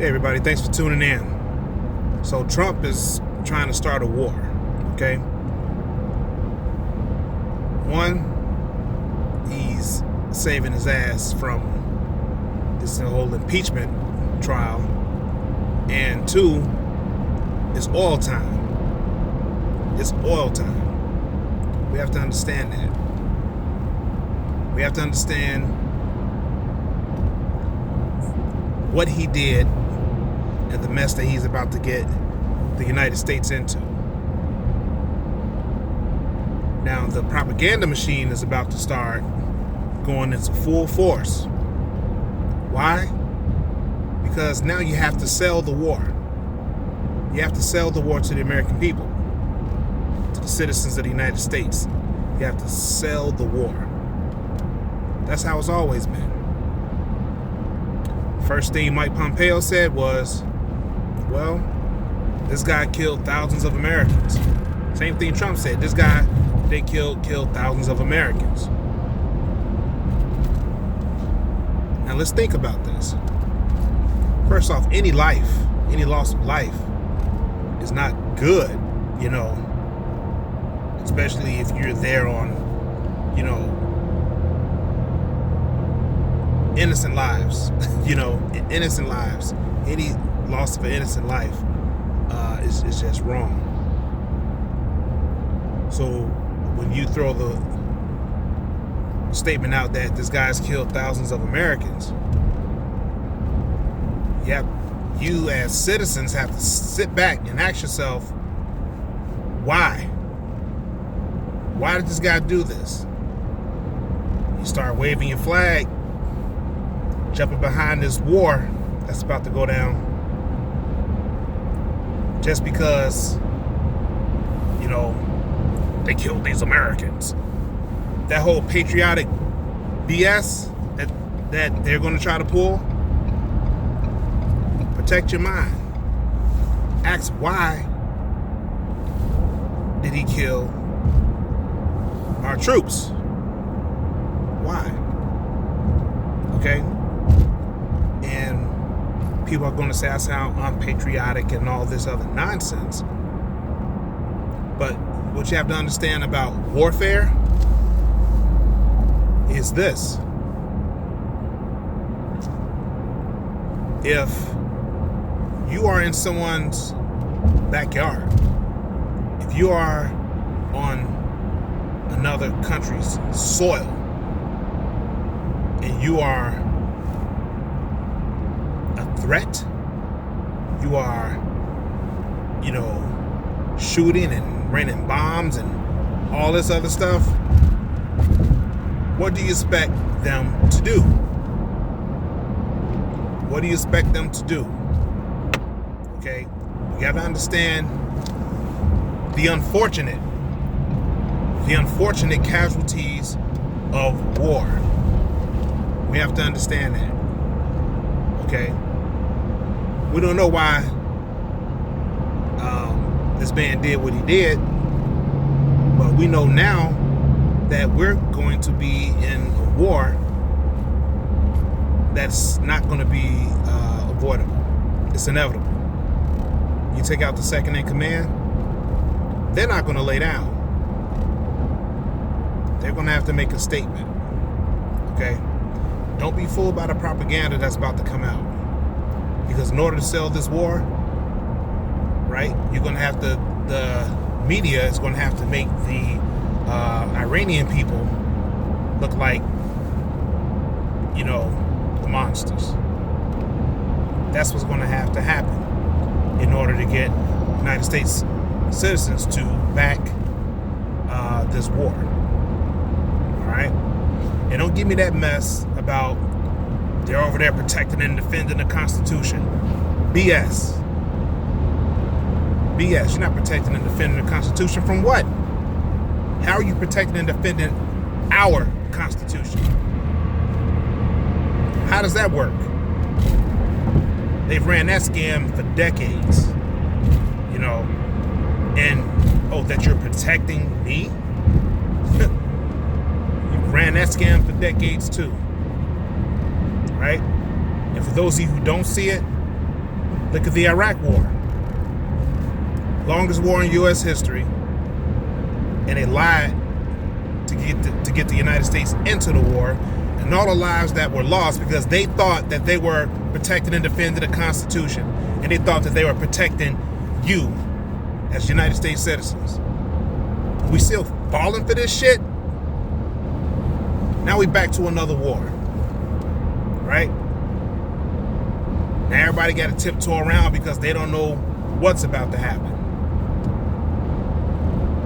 Hey everybody, thanks for tuning in. So Trump is trying to start a war, okay? One, he's saving his ass from this whole impeachment trial. And two, it's oil time. It's oil time. We have to understand that. We have to understand what he did and the mess that he's about to get the United States into. Now, the propaganda machine is about to start going into full force. Why? Because now you have to sell the war. You have to sell the war to the American people, to the citizens of the United States. You have to sell the war. That's how it's always been. First thing Mike Pompeo said was, well, this guy killed thousands of Americans. Same thing Trump said. This guy, they killed thousands of Americans. Now let's think about this. First off, any loss of life is not good, especially if you're there on, innocent lives, innocent lives. Any loss of an innocent life is just wrong. So when you throw the statement out that this guy's killed thousands of Americans, you as citizens have to sit back and ask yourself, why? Why did this guy do this? You start waving your flag, jumping behind this war that's about to go down, just because, they killed these Americans. That whole patriotic BS that they're going to try to pull, protect your mind. Ask, why did he kill our troops? Why? Okay? And people are going to say I sound unpatriotic and all this other nonsense. But what you have to understand about warfare is this. If you are in someone's backyard, if you are on another country's soil, and you are a threat, you are, shooting and raining bombs and all this other stuff, what do you expect them to do? What do you expect them to do? Okay, you have to understand the unfortunate casualties of war. We have to understand that. Okay, we don't know why this man did what he did, but we know now that we're going to be in a war that's not going to be avoidable. It's inevitable. You take out the second in command, they're not going to lay down. They're going to have to make a statement. Okay? Don't be fooled by the propaganda that's about to come out. Because in order to sell this war, right, you're going to have to, the media is going to have to make the Iranian people look like, the monsters. That's what's going to have to happen in order to get United States citizens to back this war. All right? And don't give me that mess about they're over there protecting and defending the Constitution. BS. BS. You're not protecting and defending the Constitution from what? How are you protecting and defending our Constitution? How does that work? They've ran that scam for decades. And, that you're protecting me? You ran that scam for decades too. Right? And for those of you who don't see it, Look at the Iraq War. Longest war in U.S. history. And they lied to get the United States into the war. And all the lives that were lost because they thought that they were protecting and defending the Constitution. And they thought that they were protecting you as United States citizens. We still falling for this shit? Now we back to another war. Right? Now everybody got to tiptoe around because they don't know what's about to happen.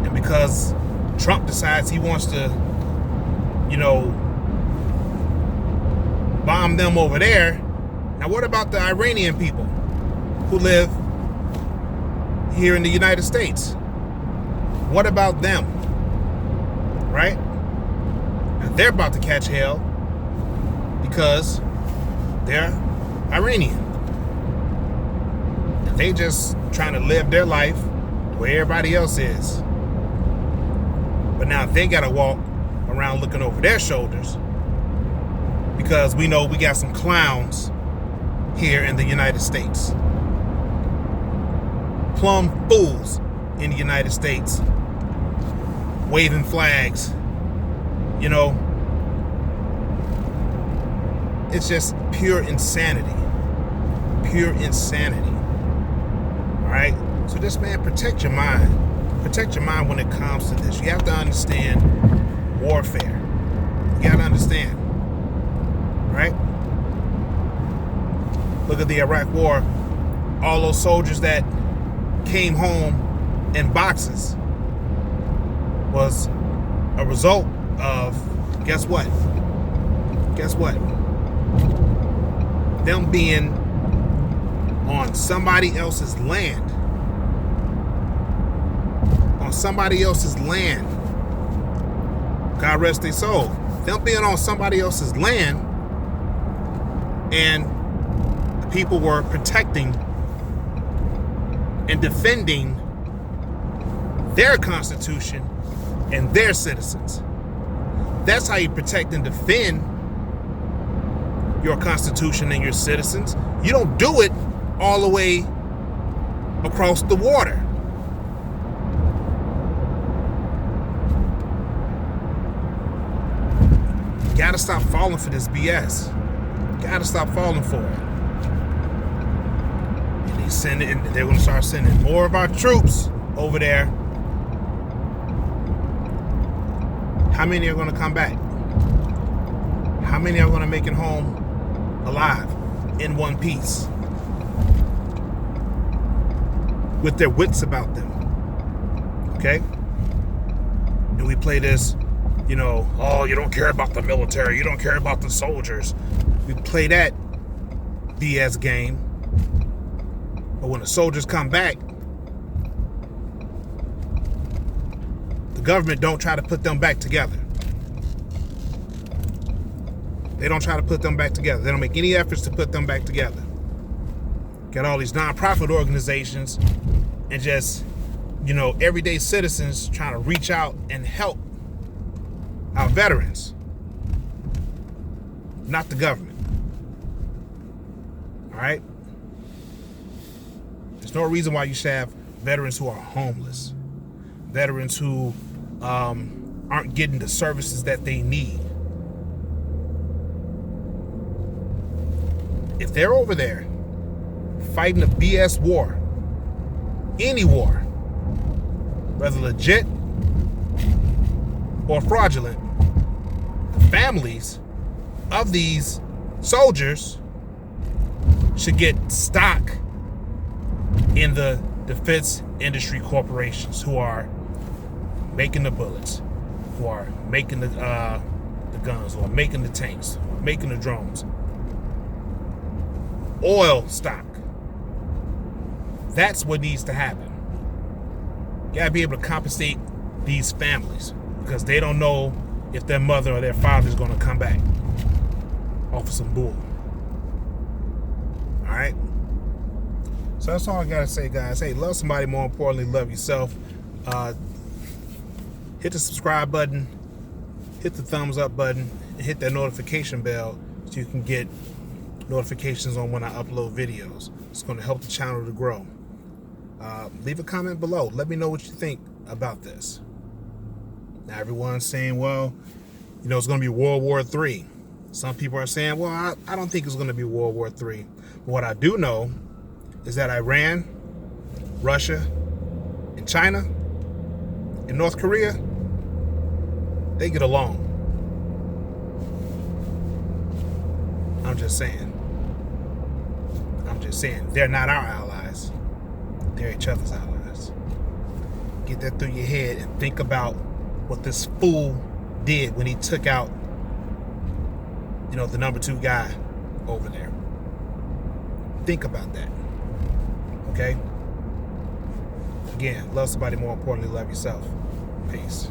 And because Trump decides he wants to, bomb them over there. Now what about the Iranian people who live here in the United States? What about them? Right? Now they're about to catch hell because they're Iranian. And they just trying to live their life the way everybody else is. But now they got to walk around looking over their shoulders because we know we got some clowns here in the United States. Plumb fools in the United States. Waving flags. It's just pure insanity. Pure insanity. All right? So this, man, protect your mind. Protect your mind when it comes to this. You have to understand warfare. You got to understand. Right? Look at the Iraq War. All those soldiers that came home in boxes was a result of, guess what? Them being on somebody else's land. On somebody else's land. God rest their soul. Them being on somebody else's land, and the people were protecting and defending their constitution and their citizens. That's how you protect and defend your constitution and your citizens. You don't do it all the way across the water. You gotta stop falling for this BS. Gotta stop falling for it. And they're gonna start sending more of our troops over there. How many are gonna come back? How many are gonna make it home alive in one piece with their wits about them? Okay? And we play this, oh, you don't care about the military, you don't care about the soldiers. We play that BS game. But when the soldiers come back, the government don't try to put them back together. They don't try to put them back together. They don't make any efforts to put them back together. Got all these nonprofit organizations and just, everyday citizens trying to reach out and help our veterans. Not the government. All right? There's no reason why you should have veterans who are homeless. Veterans who aren't getting the services that they need. If they're over there fighting a BS war, any war, whether legit or fraudulent, the families of these soldiers should get stock in the defense industry corporations who are making the bullets, who are making the guns, who are making the tanks, who are making the drones. Oil stock. That's what needs to happen. You gotta be able to compensate these families because they don't know if their mother or their father is gonna come back off of some bull. All right. So that's all I gotta say, guys. Hey, love somebody. More importantly, love yourself. Hit the subscribe button, hit the thumbs up button, and hit that notification bell so you can get notifications on when I upload videos. It's going to help the channel to grow. Leave a comment below. Let me know what you think about this. Now everyone's saying, well, you know, it's going to be World War III. Some people are saying, well, I don't think it's going to be World War III. But what I do know is that Iran, Russia, and China, and North Korea, they get along. I'm just saying. They're not our allies. They're each other's allies. Get that through your head and think about what this fool did when he took out, you know, the number 2 guy over there. Think about that. Okay? Again, love somebody, more importantly, love yourself. Peace.